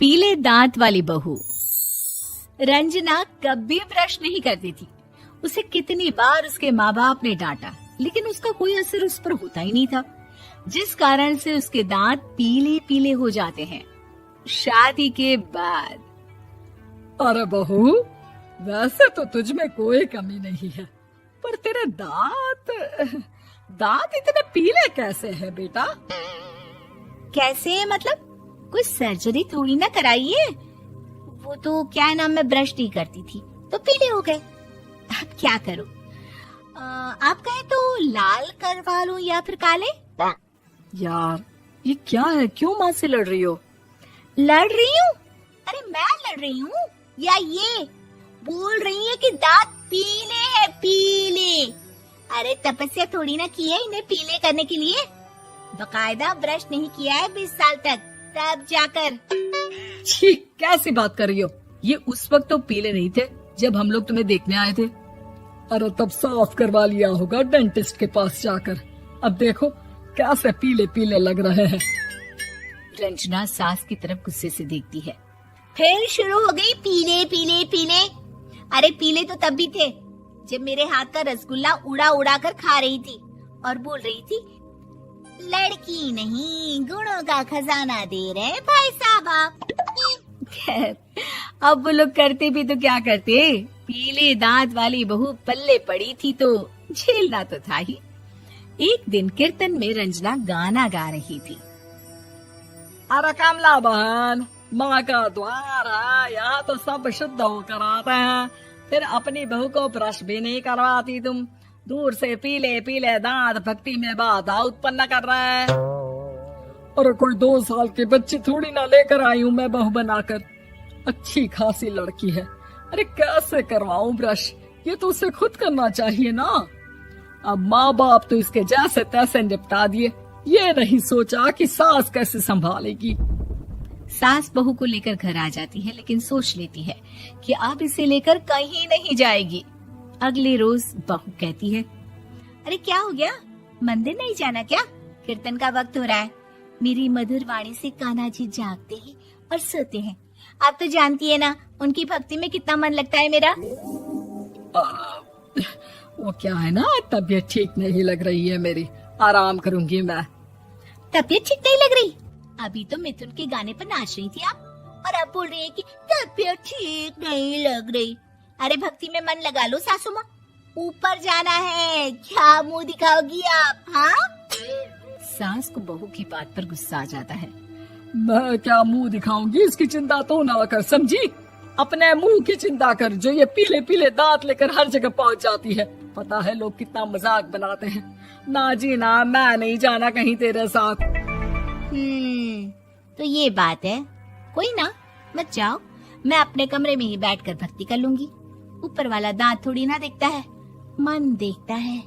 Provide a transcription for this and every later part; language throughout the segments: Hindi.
पीले दांत वाली बहू। रंजना कभी ब्रश नहीं करती थी। उसे कितनी बार उसके माँ बाप ने डांटा, लेकिन उसका कोई असर उस पर होता ही नहीं था, जिस कारण से उसके दांत पीले पीले हो जाते हैं। शादी के बाद। अरे बहू, वैसे तो तुझ में कोई कमी नहीं है, पर तेरे दांत इतने पीले कैसे हैं बेटा? कैसे मतलब? कोई सर्जरी थोड़ी ना कराइए। वो तो क्या नाम, मैं ब्रश नहीं करती थी तो पीले हो गए। अब क्या करूं? आप कहें तो लाल करवा लूं या फिर काले? यार ये क्या है, क्यों माँ से लड़ रही हो? लड़ रही हूँ? अरे मैं लड़ रही हूँ या ये बोल रही है कि दांत पीले हैं, पीले। अरे तपस्या थोड़ी ना की है इन्हें पीले करने के लिए। बकायदा ब्रश नहीं किया है 20 साल तक, तब जाकर। छी, कैसी बात कर रही हो? ये उस वक्त तो पीले नहीं थे जब हम लोग तुम्हें देखने आए थे। अरे तब साफ करवा लिया होगा डेंटिस्ट के पास जाकर। अब देखो कैसे पीले पीले लग रहे हैं। रंजना सास की तरफ गुस्से से देखती है। फिर शुरू हो गई पीले पीले पीले। अरे पीले तो तब भी थे जब मेरे हाथ का रसगुल्ला उड़ा उड़ा कर खा रही थी और बोल रही थी, लड़की नहीं गुणों का खजाना दे रहे भाई साहब आप। खैर, अब वो लोग करते भी तो क्या करते, पीले दांत वाली बहू पल्ले पड़ी थी तो झेलना तो था ही। एक दिन कीर्तन में रंजना गाना गा रही थी। अरे कमला बहन, माँ का द्वार है, यहाँ तो सब शुद्ध होकर आते हैं, फिर अपनी बहू को ब्रश भी नहीं करवाती तुम। दूर से पीले पीले दांत भक्ति में बाधा उत्पन्न कर रहे हैं। अरे कोई 2 साल के बच्चे थोड़ी ना लेकर आई हूँ मैं बहू बनाकर। अच्छी खासी लड़की है, अरे कैसे करवाऊं ब्रश? ये तो उसे खुद करना चाहिए ना। अब माँ बाप तो इसके जैसे तैसे निपटा दिए, ये नहीं सोचा कि सास कैसे संभालेगी। सास बहू को लेकर घर आ जाती है, लेकिन सोच लेती है कि अब इसे लेकर कहीं नहीं जाएगी। अगले रोज बहू कहती है, अरे क्या हो गया, मंदिर नहीं जाना क्या? कीर्तन का वक्त हो रहा है। मेरी मधुर वाणी से कान्हा जी जागते हैं और सोते हैं। आप तो जानती है ना उनकी भक्ति में कितना मन लगता है मेरा। वो क्या है ना, तबीयत ठीक नहीं लग रही है मेरी, आराम करूंगी मैं। तबीयत ठीक नहीं लग रही? अभी तो मिथुन के गाने पर नाच रही थी आप, और अब बोल रही है कि तबीयत ठीक नहीं लग रही। अरे भक्ति में मन लगा लो सासू माँ, ऊपर जाना है, क्या मुंह दिखाओगी आप? हाँ? सास को बहू की बात पर गुस्सा आ जाता है। मैं क्या मुंह दिखाऊंगी, इसकी चिंता तो ना कर, समझी? अपने मुंह की चिंता कर, जो ये पीले पीले दांत लेकर हर जगह पहुंच जाती है। पता है लोग कितना मजाक बनाते हैं। ना जी ना, मैं नहीं जाना कहीं तेरे साथ। तो ये बात है। कोई ना, मत जाओ, मैं अपने कमरे में ही बैठकर भक्ति कर लूंगी। ऊपर वाला दांत थोड़ी ना देखता है, मन देखता है,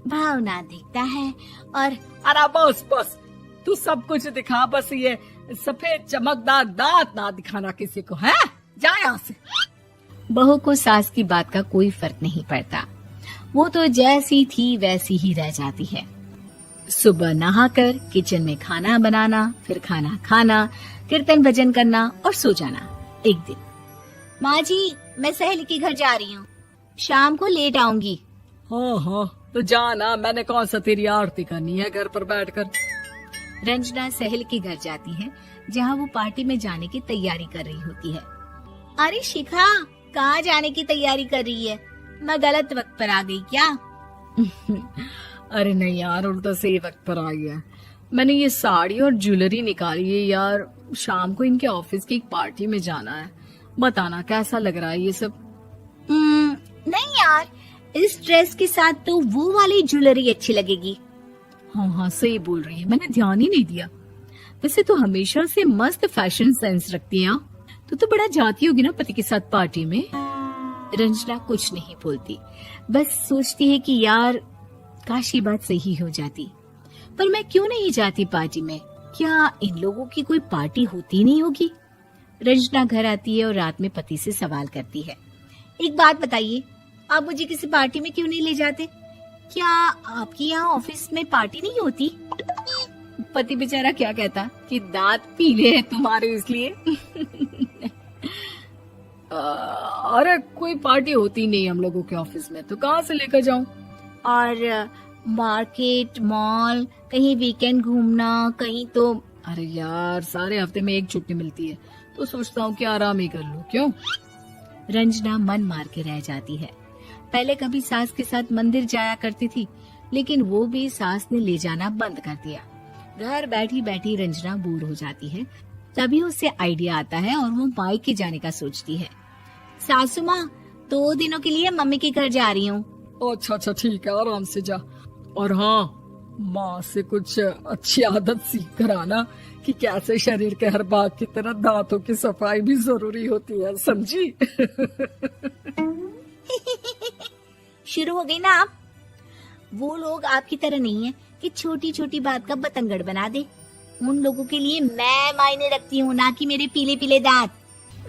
भावना देखता है। और अरे बस बस, तू सब कुछ दिखा, बस ये सफेद चमकदार दांत ना दिखाना किसी को, है? जा यहाँ से। बहू को सास की बात का कोई फर्क नहीं पड़ता, वो तो जैसी थी वैसी ही रह जाती है। सुबह नहाकर किचन में खाना बनाना, फिर खाना खाना, कीर्तन भजन करना और सो जाना। एक दिन, माँ जी मैं सहेली के घर जा रही हूँ, शाम को लेट आऊंगी। हाँ हाँ तो जाना, मैंने कौन सा तेरी आरती करनी है घर पर बैठकर। रंजना सहेली के घर जाती है, जहाँ वो पार्टी में जाने की तैयारी कर रही होती है। अरे शिखा, कहाँ जाने की तैयारी कर रही है? मैं गलत वक्त पर आ गई क्या? अरे नहीं यार, उल्टा सही वक्त पर आई है। मैंने ये साड़ी और ज्वेलरी निकाली है यार, शाम को इनके ऑफिस की एक पार्टी में जाना है। बताना कैसा लग रहा है ये सब? नहीं यार, इस ड्रेस के साथ तो वो वाली ज्वेलरी अच्छी लगेगी। हाँ हाँ सही बोल रही है, मैंने ध्यान ही नहीं दिया। वैसे तो हमेशा से मस्त फैशन सेंस रखती है। तो बड़ा जाती होगी ना पति के साथ पार्टी में। रंजना कुछ नहीं बोलती, बस सोचती है कि यार काश ये बात सही हो जाती, पर मैं क्यों नहीं जाती पार्टी में? क्या इन लोगों की कोई पार्टी होती नहीं होगी? रंजना घर आती है और रात में पति से सवाल करती है, एक बात बताइए, आप मुझे किसी पार्टी में क्यों नहीं ले जाते? क्या आपकी यहाँ ऑफिस में पार्टी नहीं होती? पति बेचारा क्या कहता कि दांत पीले हैं तुम्हारे इसलिए। अरे कोई पार्टी होती नहीं हम लोगों के ऑफिस में, तो कहाँ से लेकर जाऊं? और मार्केट, मॉल, कहीं वीकेंड घूमना, कहीं तो। अरे यार सारे हफ्ते में एक छुट्टी मिलती है, तो सोचता हूँ कि आराम ही कर लूं। क्यों? रंजना मन मार के रह जाती है। पहले कभी सास के साथ मंदिर जाया करती थी, लेकिन वो भी सास ने ले जाना बंद कर दिया। घर बैठी बैठी रंजना बोर हो जाती है। तभी उसे आइडिया आता है और वो मायके जाने का सोचती है। सासू माँ, 2 दिनों के लिए मम्मी के घर जा रही हूँ। अच्छा ठीक है, आराम से जा। और हाँ, माँ से कुछ अच्छी आदत सीख कर आना कि कैसे शरीर के हर भाग की तरह दांतों की सफाई भी जरूरी होती है, समझी? शुरू हो गई ना आप। वो लोग आपकी तरह नहीं है कि छोटी छोटी बात का बतंगड़ बना दे। उन लोगों के लिए मैं मायने रखती हूँ, ना कि मेरे पीले पीले दांत।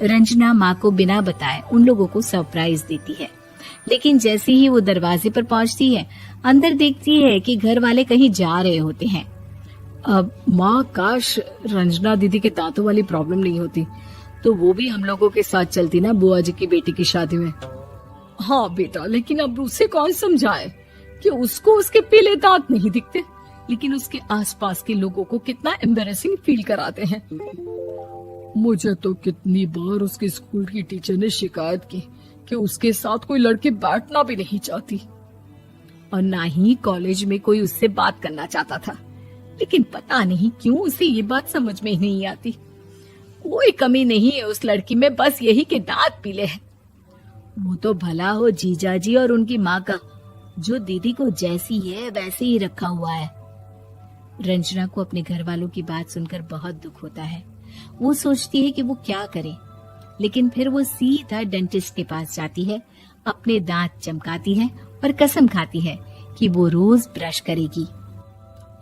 रंजना माँ को बिना बताए उन लोगों को सरप्राइज देती है, लेकिन जैसे ही वो दरवाजे पर पहुंचती है, अंदर देखती है कि घर वाले कहीं जा रहे होते हैं। अब माँ, काश रंजना दीदी के दांतों वाली प्रॉब्लम नहीं होती, तो वो भी हम लोगों के साथ चलती ना बुआ जी की बेटी की शादी में। हाँ बेटा, लेकिन अब उसे कौन समझाए कि उसको उसके पीले दांत नहीं दिखते, लेकिन उसके आसपास के लोगों को कितना एम्बैरेसिंग फील कराते हैं। मुझे तो कितनी बार उसके स्कूल की टीचर ने शिकायत की कि उसके साथ कोई लड़की बैठना भी नहीं चाहती, और ना ही कॉलेज में कोई उससे बात करना चाहता था। लेकिन पता नहीं क्यों उसे ये बात समझ में ही नहीं आती। कोई कमी नहीं है उस लड़की में, बस यही कि दांत पीले हैं। वो तो भला हो जीजा जी और उनकी माँ का, जो दीदी को जैसी है वैसे ही रखा हुआ है। रंजना को अपने घर वालों की बात सुनकर बहुत दुख होता है। वो सोचती है कि वो क्या करे, लेकिन फिर वो सीधा डेंटिस्ट के पास जाती है, अपने दांत चमकाती है और कसम खाती है कि वो रोज ब्रश करेगी।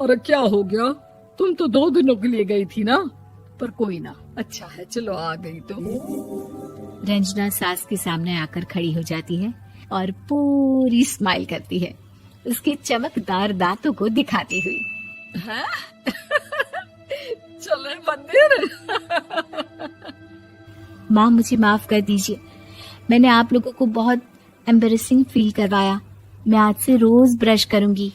अरे क्या हो गया? तुम तो 2 दिनों के लिए गई थी ना, पर कोई ना, अच्छा है, चलो आ गई तो। रंजना सास के सामने आकर खड़ी हो जाती है और पूरी स्माइल करती है, उसके चमकदार दांतों को दिखाती हुई। हैं? चले मंदिर। माँ, मुझे माफ कर दीजिए, मैंने आप लोगों को बहुत एम्बैरेसिंग फील करवाया। मैं आज से रोज ब्रश करूंगी।